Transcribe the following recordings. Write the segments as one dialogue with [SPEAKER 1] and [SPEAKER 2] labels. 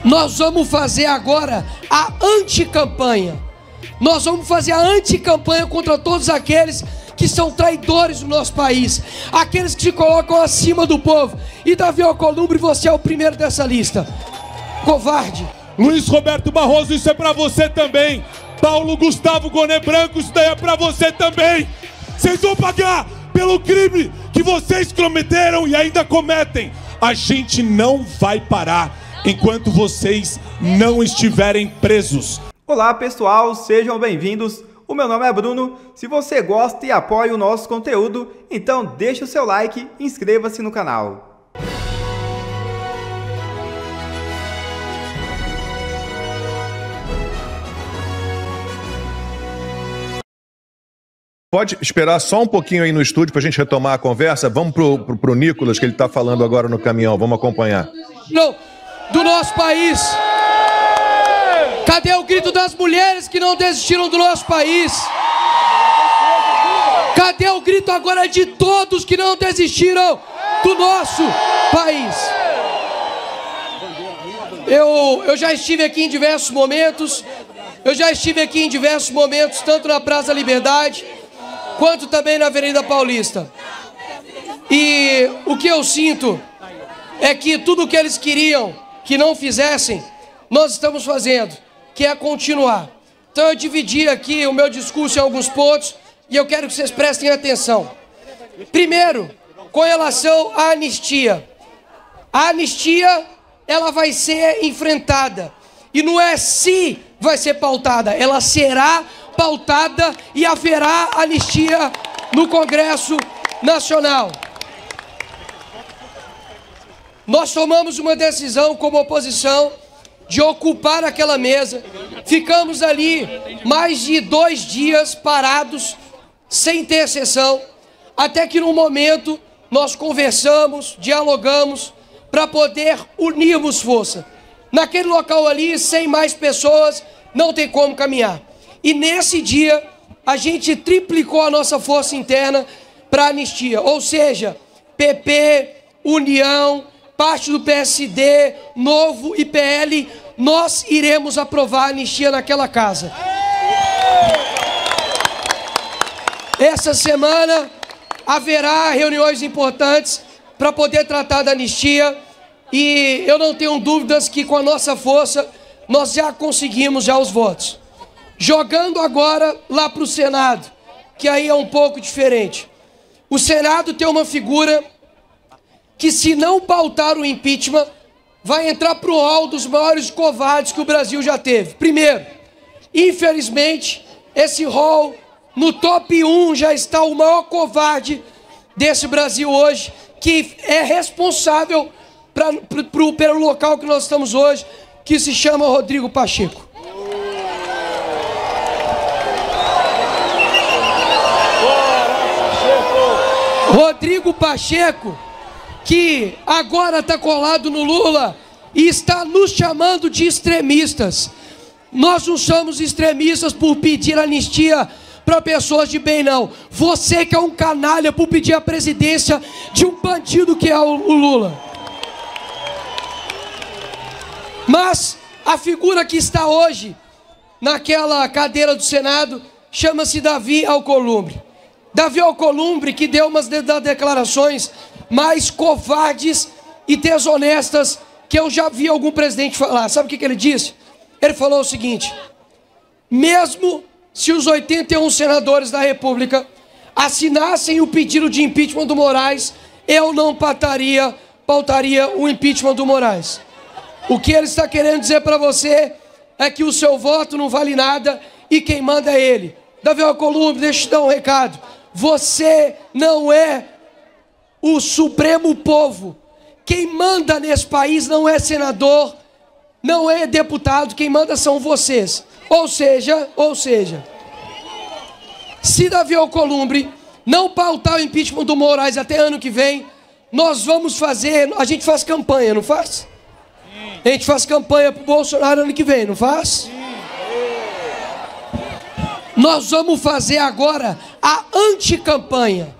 [SPEAKER 1] Nós vamos fazer agora a anticampanha. Nós vamos fazer a anticampanha contra todos aqueles que são traidores do nosso país, aqueles que se colocam acima do povo. E Davi Alcolumbre, você é o primeiro dessa lista. Covarde.
[SPEAKER 2] Luiz Roberto Barroso, isso é pra você também. Paulo Gustavo Goné Branco, isso daí é pra você também. Vocês vão pagar pelo crime que vocês cometeram e ainda cometem. A gente não vai parar enquanto vocês não estiverem presos.
[SPEAKER 3] Olá pessoal, sejam bem-vindos. O meu nome é Bruno. Se você gosta e apoia o nosso conteúdo, então deixe o seu like e inscreva-se no canal.
[SPEAKER 4] Pode esperar só um pouquinho aí no estúdio para a gente retomar a conversa? Vamos pro Nicolas, que ele está falando agora no caminhão. Vamos acompanhar.
[SPEAKER 1] Não, do nosso país. Cadê o grito das mulheres que não desistiram do nosso país? Cadê o grito agora de todos que não desistiram do nosso país? Eu já estive aqui em diversos momentos. Tanto na Praça da Liberdade, quanto também na Avenida Paulista. E o que eu sinto é que tudo o que eles queriam que não fizessem, nós estamos fazendo, que é continuar. Então eu dividi aqui o meu discurso em alguns pontos e eu quero que vocês prestem atenção. Primeiro, com relação à anistia. A anistia, ela vai ser enfrentada. E não é se vai ser pautada, ela será pautada e haverá anistia no Congresso Nacional. Nós tomamos uma decisão como oposição de ocupar aquela mesa. Ficamos ali mais de 2 dias parados, sem ter sessão, até que num momento nós conversamos, dialogamos, para poder unirmos força. Naquele local ali, sem mais pessoas, não tem como caminhar. E nesse dia, a gente triplicou a nossa força interna para a anistia. Ou seja, PP, União, parte do PSD, Novo e PL, nós iremos aprovar a anistia naquela casa. Essa semana haverá reuniões importantes para poder tratar da anistia. E eu não tenho dúvidas que com a nossa força nós já conseguimos os votos. Jogando agora lá para o Senado, que aí é um pouco diferente. O Senado tem uma figura que, se não pautar o impeachment, vai entrar para o hall dos maiores covardes que o Brasil já teve. Primeiro, infelizmente, esse hall, no top 1, já está o maior covarde desse Brasil hoje, que é responsável pelo local que nós estamos hoje, que se chama Rodrigo Pacheco. Rodrigo Pacheco, que agora está colado no Lula e está nos chamando de extremistas. Nós não somos extremistas por pedir anistia para pessoas de bem, não. Você que é um canalha por pedir a presidência de um bandido que é o Lula. Mas a figura que está hoje naquela cadeira do Senado chama-se Davi Alcolumbre. Davi Alcolumbre, que deu umas das declarações mais covardes e desonestas que eu já vi algum presidente falar. Sabe o que ele disse? Ele falou o seguinte: mesmo se os 81 senadores da República assinassem o pedido de impeachment do Moraes, eu não pautaria o impeachment do Moraes. O que ele está querendo dizer para você é que o seu voto não vale nada e quem manda é ele. Davi Alcolumbre, deixa eu te dar um recado. Você não é o Supremo Povo. Quem manda nesse país não é senador, não é deputado, quem manda são vocês. Ou seja, se Davi Alcolumbre não pautar o impeachment do Moraes até ano que vem, nós vamos fazer, a gente faz campanha, não faz? A gente faz campanha pro Bolsonaro ano que vem, não faz? Nós vamos fazer agora a anticampanha.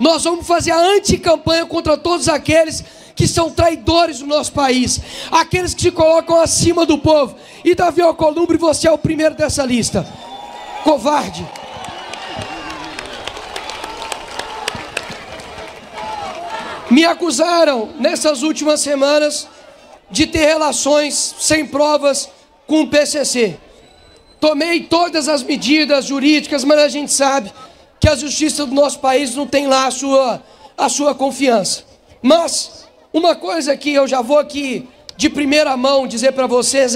[SPEAKER 1] Nós vamos fazer a anticampanha contra todos aqueles que são traidores do nosso país, aqueles que se colocam acima do povo. E Davi Alcolumbre, você é o primeiro dessa lista. Covarde. Me acusaram nessas últimas semanas de ter relações sem provas com o PCC. Tomei todas as medidas jurídicas, mas a gente sabe que a justiça do nosso país não tem lá a sua confiança. Mas uma coisa que eu já vou aqui de primeira mão dizer para vocês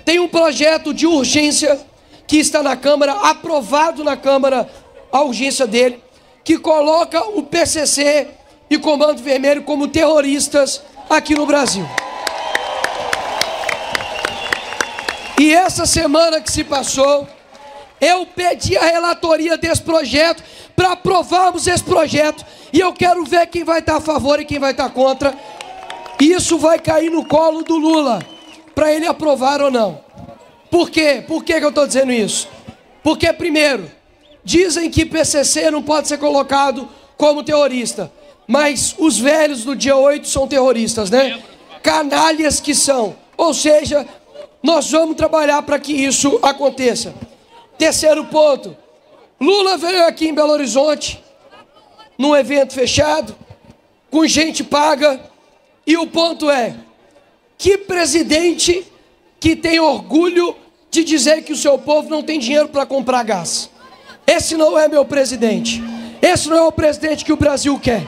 [SPEAKER 1] tem um projeto de urgência que está na Câmara, aprovado na Câmara a urgência dele, que coloca o PCC e Comando Vermelho como terroristas aqui no Brasil. E essa semana que se passou, eu pedi a relatoria desse projeto para aprovarmos esse projeto. E eu quero ver quem vai estar a favor e quem vai estar contra. E isso vai cair no colo do Lula, para ele aprovar ou não. Por quê? Por que eu estou dizendo isso? Porque, primeiro, dizem que PCC não pode ser colocado como terrorista. Mas os velhos do dia 8 são terroristas, né? Canalhas que são. Ou seja, nós vamos trabalhar para que isso aconteça. Terceiro ponto. Lula veio aqui em Belo Horizonte, num evento fechado, com gente paga. E o ponto é, que presidente que tem orgulho de dizer que o seu povo não tem dinheiro para comprar gás? Esse não é meu presidente. Esse não é o presidente que o Brasil quer.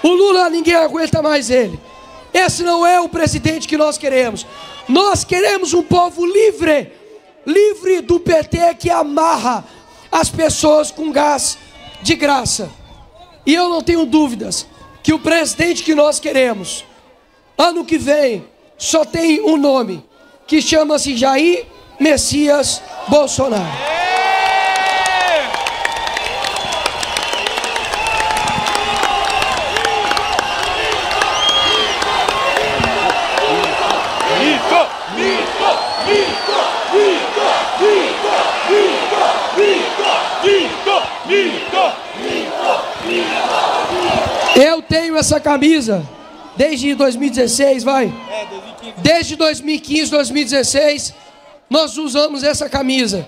[SPEAKER 1] O Lula, ninguém aguenta mais ele. Esse não é o presidente que nós queremos. Nós queremos um povo livre, livre do PT que amarra as pessoas com gás de graça. E eu não tenho dúvidas que o presidente que nós queremos, ano que vem, só tem um nome, que chama-se Jair Messias Bolsonaro. Eu tenho essa camisa desde 2016, desde 2015, 2016, nós usamos essa camisa.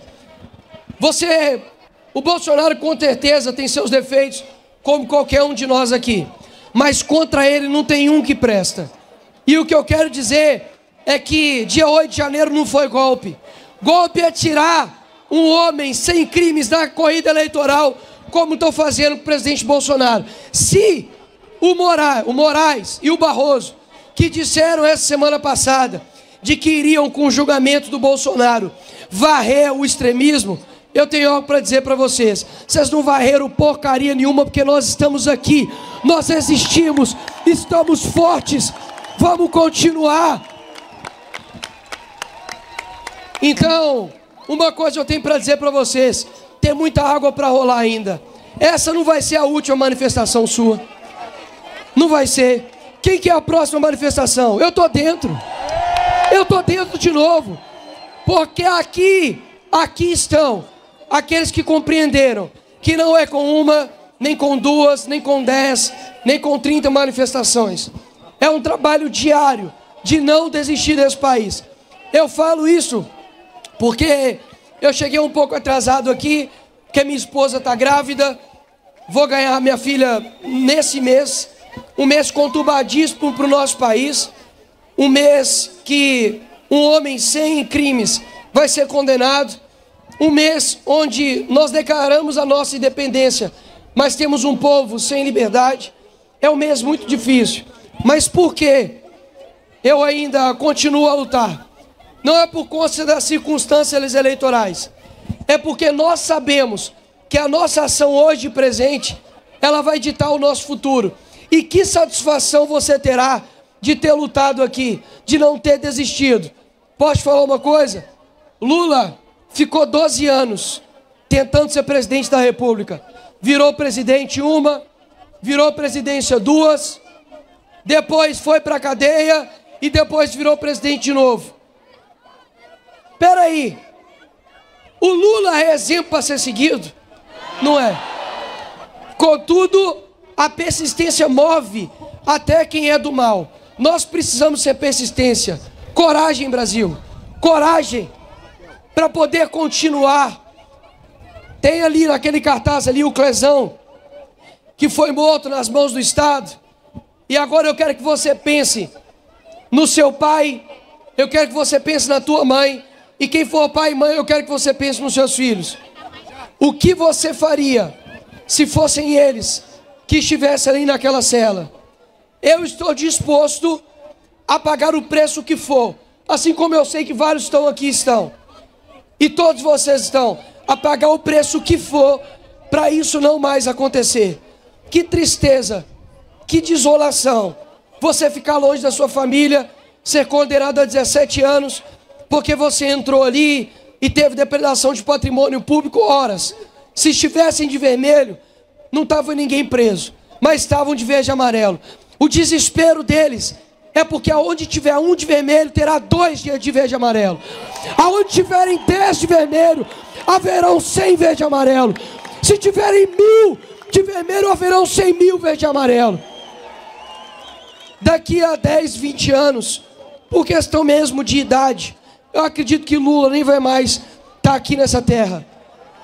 [SPEAKER 1] O Bolsonaro com certeza tem seus defeitos, como qualquer um de nós aqui, mas contra ele não tem um que presta. E o que eu quero dizer é que dia 8 de janeiro não foi golpe. Golpe é tirar um homem sem crimes da corrida eleitoral, como estão fazendo com o presidente Bolsonaro. Se o Moraes e o Barroso, que disseram essa semana passada de que iriam com o julgamento do Bolsonaro varrer o extremismo, eu tenho algo para dizer para vocês. Vocês não varreram porcaria nenhuma, porque nós estamos aqui, nós existimos, estamos fortes, vamos continuar. Então, uma coisa eu tenho para dizer para vocês, tem muita água para rolar ainda. Essa não vai ser a última manifestação sua. Não vai ser. Quem que é a próxima manifestação? Eu estou dentro. Eu estou dentro de novo. Porque aqui estão aqueles que compreenderam que não é com uma, nem com duas, nem com 10, nem com 30 manifestações. É um trabalho diário de não desistir desse país. Eu falo isso porque eu cheguei um pouco atrasado aqui, porque minha esposa está grávida, vou ganhar minha filha nesse mês, um mês conturbadíssimo para o nosso país, um mês que um homem sem crimes vai ser condenado, um mês onde nós declaramos a nossa independência, mas temos um povo sem liberdade. É um mês muito difícil, mas por que eu ainda continuo a lutar? Não é por conta das circunstâncias eleitorais, é porque nós sabemos que a nossa ação hoje presente, ela vai ditar o nosso futuro. E que satisfação você terá de ter lutado aqui, de não ter desistido. Posso falar uma coisa? Lula ficou 12 anos tentando ser presidente da República. Virou presidente uma, virou presidência duas, depois foi para a cadeia e depois virou presidente de novo. Espera aí, o Lula é exemplo para ser seguido? Não é. Contudo, a persistência move até quem é do mal. Nós precisamos ter persistência, coragem, Brasil, coragem para poder continuar. Tem ali naquele cartaz ali o Clezão, que foi morto nas mãos do Estado. E agora eu quero que você pense no seu pai, eu quero que você pense na tua mãe, e quem for pai e mãe, eu quero que você pense nos seus filhos. O que você faria se fossem eles que estivessem ali naquela cela? Eu estou disposto a pagar o preço que for, assim como eu sei que vários estão, e todos vocês estão, a pagar o preço que for para isso não mais acontecer. Que tristeza, que desolação, você ficar longe da sua família, ser condenado a 17 anos, porque você entrou ali e teve depredação de patrimônio público horas. Se estivessem de vermelho, não estava ninguém preso, mas estavam de verde e amarelo. O desespero deles é porque aonde tiver um de vermelho, terá 2 de verde e amarelo. Aonde tiverem 10 de vermelho, haverão 100 verde e amarelo. Se tiverem 1000 de vermelho, haverão 100.000 verde e amarelo. Daqui a 10, 20 anos, por questão mesmo de idade, eu acredito que Lula nem vai mais estar aqui nessa terra.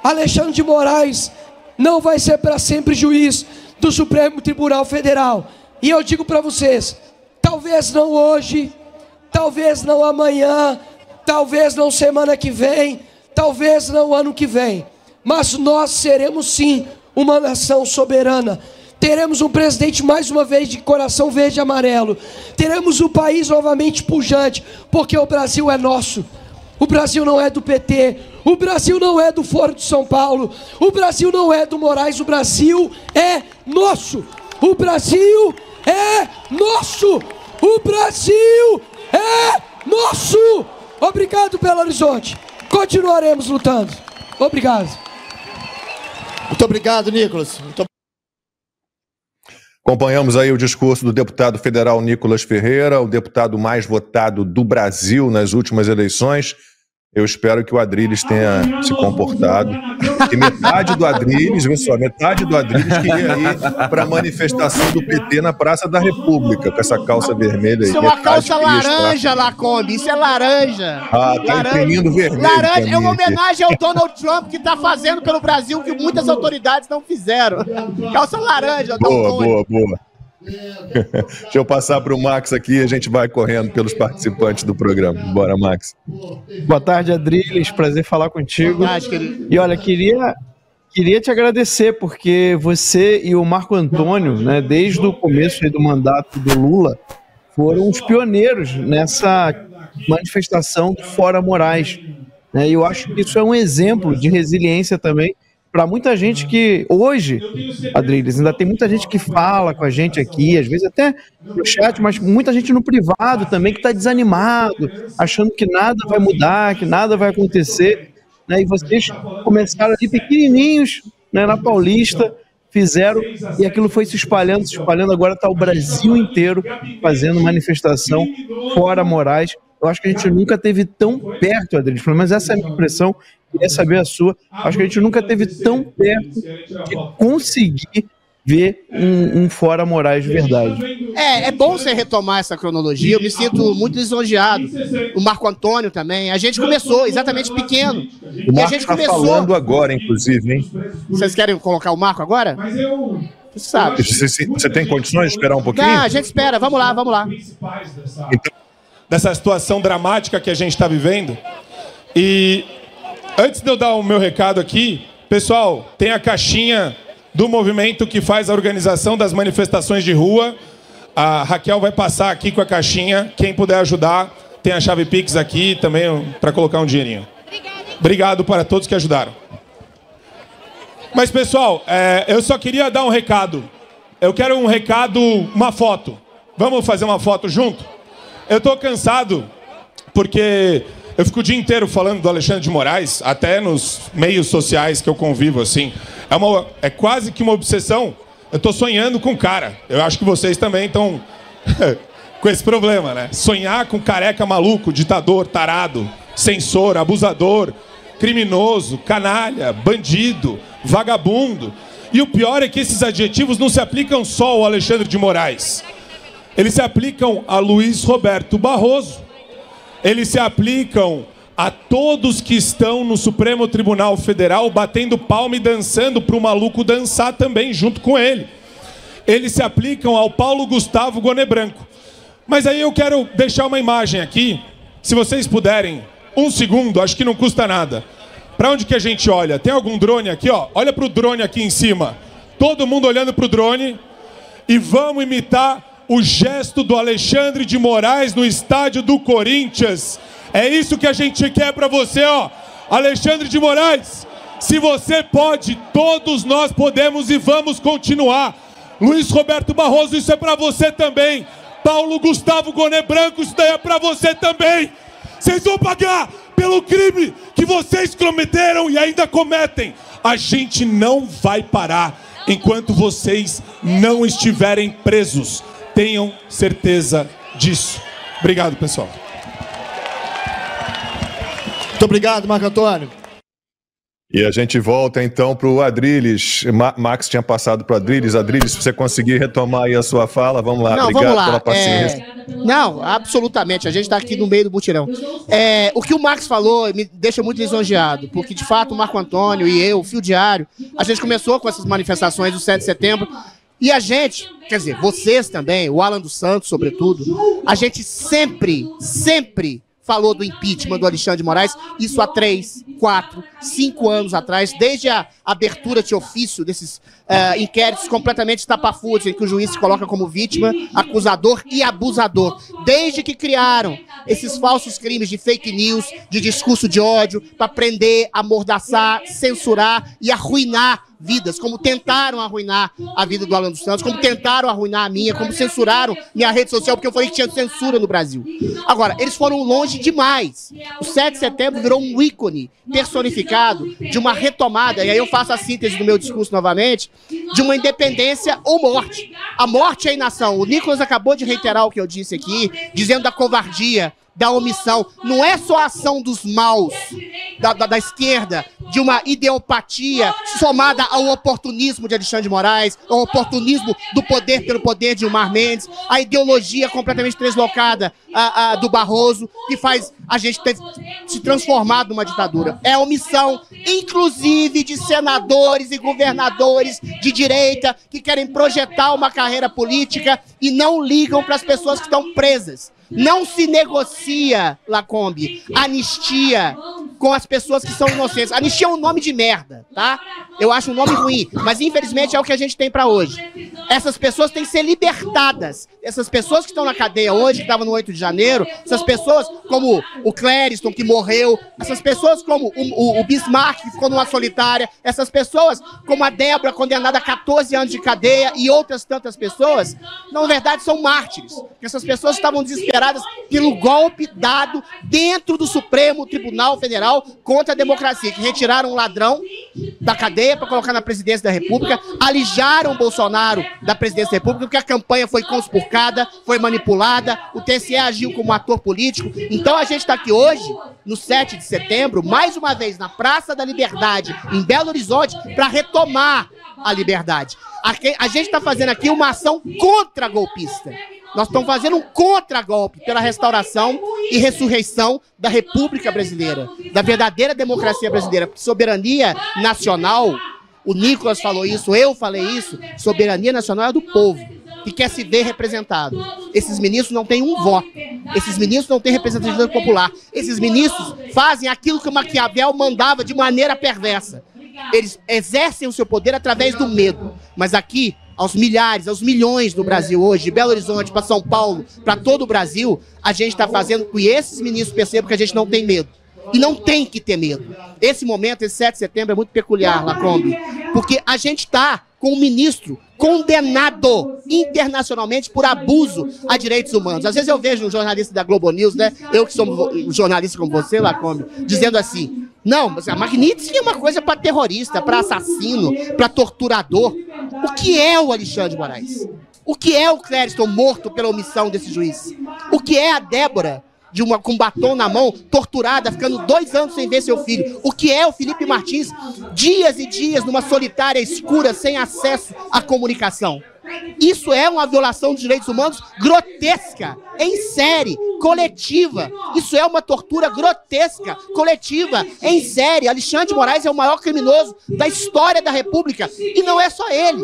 [SPEAKER 1] Alexandre de Moraes não vai ser para sempre juiz do Supremo Tribunal Federal. E eu digo para vocês, talvez não hoje, talvez não amanhã, talvez não semana que vem, talvez não ano que vem, mas nós seremos sim uma nação soberana. Teremos um presidente mais uma vez de coração verde e amarelo. Teremos um país novamente pujante, porque o Brasil é nosso. O Brasil não é do PT, o Brasil não é do Foro de São Paulo, o Brasil não é do Moraes, o Brasil é nosso. O Brasil é nosso. O Brasil é nosso. Obrigado, Belo Horizonte. Continuaremos lutando. Obrigado.
[SPEAKER 5] Muito obrigado, Nicolas.
[SPEAKER 4] Acompanhamos aí o discurso do deputado federal Nicolas Ferreira, o deputado mais votado do Brasil nas últimas eleições. Eu espero que o Adrilles tenha se comportado. E metade do Adrilles, vê só, metade do Adrilles queria ir para a manifestação do PT na Praça da República, com essa calça vermelha aí.
[SPEAKER 5] Isso é uma calça laranja, Lacombe, isso é laranja.
[SPEAKER 4] Ah, tá imprimindo vermelho.
[SPEAKER 5] Laranja é uma homenagem ao Donald Trump, que está fazendo pelo Brasil que muitas autoridades não fizeram. Calça laranja,
[SPEAKER 4] boa. Deixa eu passar para o Max aqui e a gente vai correndo pelos participantes do programa. Bora, Max.
[SPEAKER 6] Boa tarde, Adrilles. Prazer falar contigo.
[SPEAKER 5] Boa tarde, querido.
[SPEAKER 6] E olha, queria te agradecer, porque você e o Marco Antônio, né, desde o começo aí do mandato do Lula, foram os pioneiros nessa manifestação do Fora Moraes. Né, e eu acho que isso é um exemplo de resiliência também para muita gente que hoje, Adrilles, ainda tem muita gente que fala com a gente aqui, às vezes até no chat, mas muita gente no privado também que está desanimado, achando que nada vai mudar, que nada vai acontecer, né? E vocês começaram ali pequenininhos, né, na Paulista, fizeram, e aquilo foi se espalhando, agora está o Brasil inteiro fazendo manifestação Fora Moraes. Eu acho que a gente nunca teve tão perto, Adrilles, pelo menos essa é a minha impressão, queria saber a sua. Acho que a gente nunca teve tão perto de conseguir ver um Fora Moraes de verdade.
[SPEAKER 5] É bom você retomar essa cronologia, eu me sinto muito lisonjeado. O Marco Antônio também, a gente começou exatamente pequeno.
[SPEAKER 4] O Marco está falando agora, inclusive, hein?
[SPEAKER 5] Vocês querem colocar o Marco agora? Você sabe.
[SPEAKER 4] Você tem condições de esperar um pouquinho?
[SPEAKER 5] Não, a gente espera, vamos lá.
[SPEAKER 2] Então, dessa situação dramática que a gente está vivendo. E antes de eu dar o meu recado aqui, pessoal, tem a caixinha do movimento que faz a organização das manifestações de rua. A Raquel vai passar aqui com a caixinha. Quem puder ajudar, tem a chave Pix aqui também para colocar um dinheirinho. Obrigado para todos que ajudaram. Mas, pessoal, eu só queria dar um recado. Eu quero um recado, uma foto. Vamos fazer uma foto junto? Eu tô cansado, porque eu fico o dia inteiro falando do Alexandre de Moraes, até nos meios sociais que eu convivo, assim. É quase que uma obsessão. Eu tô sonhando com o cara. Eu acho que vocês também estão com esse problema, né? Sonhar com careca maluco, ditador, tarado, censor, abusador, criminoso, canalha, bandido, vagabundo. E o pior é que esses adjetivos não se aplicam só ao Alexandre de Moraes. eles se aplicam a Luiz Roberto Barroso, eles se aplicam a todos que estão no Supremo Tribunal Federal batendo palma e dançando para o maluco dançar também junto com ele. Eles se aplicam ao Paulo Gustavo Goné Branco. Mas aí eu quero deixar uma imagem aqui, se vocês puderem, um segundo, acho que não custa nada. Para onde que a gente olha? Tem algum drone aqui, ó? Olha para o drone aqui em cima. Todo mundo olhando para o drone. E vamos imitar o gesto do Alexandre de Moraes no estádio do Corinthians. É isso que a gente quer para você, ó. Alexandre de Moraes, se você pode, todos nós podemos e vamos continuar. Luiz Roberto Barroso, isso é para você também. Paulo Gustavo Goné Branco, isso daí é para você também. Vocês vão pagar pelo crime que vocês cometeram e ainda cometem. A gente não vai parar enquanto vocês não estiverem presos. Tenham certeza disso. Obrigado, pessoal.
[SPEAKER 7] Muito obrigado, Marco Antônio.
[SPEAKER 4] E a gente volta então para o Adriles. Max tinha passado para o Adriles. Adriles, se você conseguir retomar aí a sua fala, vamos lá.
[SPEAKER 5] Não,
[SPEAKER 4] obrigado
[SPEAKER 5] vamos lá.
[SPEAKER 4] pela paciência.
[SPEAKER 5] Não, absolutamente. A gente está aqui no meio do mutirão. O que o Max falou me deixa muito lisonjeado, porque de fato o Marco Antônio e eu, o Fio Diário, a gente começou com essas manifestações do 7 de setembro. E a gente, quer dizer, vocês também, o Alan dos Santos, sobretudo, a gente sempre falou do impeachment do Alexandre de Moraes, isso há 3, 4, 5 anos atrás, desde a abertura de ofício desses inquéritos completamente estapafúrdios, em que o juiz se coloca como vítima, acusador e abusador. Desde que criaram esses falsos crimes de fake news, de discurso de ódio, para prender, amordaçar, censurar e arruinar vidas, como tentaram arruinar a vida do Alan dos Santos, como tentaram arruinar a minha, como censuraram minha rede social, porque eu falei que tinha censura no Brasil. Agora, eles foram longe demais. O 7 de setembro virou um ícone personificado de uma retomada, e aí eu faço a síntese do meu discurso novamente, de uma independência ou morte. A morte é a inação. O Nicolas acabou de reiterar o que eu disse aqui, dizendo da covardia, da omissão. Não é só a ação dos maus da esquerda, de uma ideopatia somada ao oportunismo de Alexandre de Moraes, ao oportunismo do poder pelo poder de Gilmar Mendes, a ideologia completamente deslocada do Barroso, que faz a gente ter se transformado numa ditadura. É a omissão, inclusive, de senadores e governadores de direita que querem projetar uma carreira política e não ligam para as pessoas que estão presas. Não se negocia, Lacombe, anistia com as pessoas que são inocentes. Anistia é um nome de merda, tá? Eu acho um nome ruim, mas infelizmente é o que a gente tem pra hoje. Essas pessoas têm que ser libertadas. Essas pessoas que estão na cadeia hoje, que estavam no 8 de janeiro, essas pessoas como o Clériston, que morreu, essas pessoas como o Bismarck, que ficou numa solitária, essas pessoas como a Débora, condenada a 14 anos de cadeia, e outras tantas pessoas, na verdade são mártires. Essas pessoas estavam desesperadas pelo golpe dado dentro do Supremo Tribunal Federal contra a democracia, que retiraram um ladrão da cadeia para colocar na presidência da República, alijaram o Bolsonaro da presidência da República, porque a campanha foi conspurcada, foi manipulada, o TSE agiu como ator político. Então a gente está aqui hoje, no 7 de setembro, mais uma vez na Praça da Liberdade, em Belo Horizonte, para retomar a liberdade. A gente está fazendo aqui uma ação contra-golpista. Nós estamos fazendo um contragolpe pela restauração e ressurreição da República Brasileira, da verdadeira democracia brasileira. Porque soberania nacional, o Nicolas falou isso, eu falei isso, soberania nacional é do povo, que quer se ver representado. Esses ministros não têm um voto, esses ministros não têm representatividade popular, esses ministros fazem aquilo que o Maquiavel mandava de maneira perversa. Eles exercem o seu poder através do medo, mas aqui, aos milhares, aos milhões do Brasil hoje, de Belo Horizonte para São Paulo, para todo o Brasil, a gente está fazendo com que esses ministros percebam que a gente não tem medo. E não tem que ter medo. Esse momento, esse 7 de setembro, é muito peculiar, Lacombe, porque a gente está com um ministro condenado internacionalmente por abuso a direitos humanos. Às vezes eu vejo um jornalista da Globo News, né? Eu que sou um jornalista como você, Lacombe, dizendo assim, não, mas a Magnitsky é uma coisa para terrorista, para assassino, para torturador. O que é o Alexandre de Moraes? O que é o Clériston morto pela omissão desse juiz? O que é a Débora, com batom na mão, torturada, ficando 2 anos sem ver seu filho? O que é o Felipe Martins, dias e dias numa solitária escura, sem acesso à comunicação? Isso é uma violação dos direitos humanos grotesca, em série, coletiva. Isso é uma tortura grotesca, coletiva, em série. Alexandre de Moraes é o maior criminoso da história da República. E não é só ele.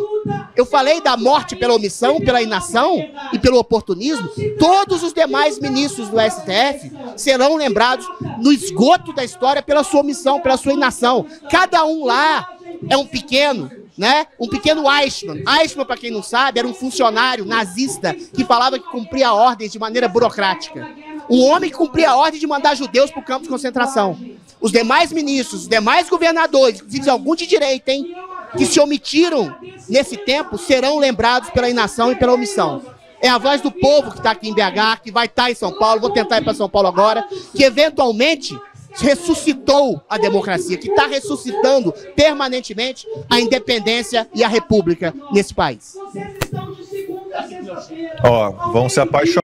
[SPEAKER 5] Eu falei da morte pela omissão, pela inação e pelo oportunismo. Todos os demais ministros do STF serão lembrados no esgoto da história pela sua omissão, pela sua inação. Cada um lá é um pequeno, né? Um pequeno Eichmann. Eichmann, para quem não sabe, era um funcionário nazista que falava que cumpria ordens de maneira burocrática. Um homem que cumpria a ordem de mandar judeus para o campo de concentração. Os demais ministros, os demais governadores, inclusive alguns de direita, hein, que se omitiram nesse tempo, serão lembrados pela inação e pela omissão. É a voz do povo que está aqui em BH, que vai estar em São Paulo, vou tentar ir para São Paulo agora, que eventualmente ressuscitou a democracia, que está ressuscitando permanentemente a independência e a república nesse país.
[SPEAKER 4] Ó, vão se apaixonar.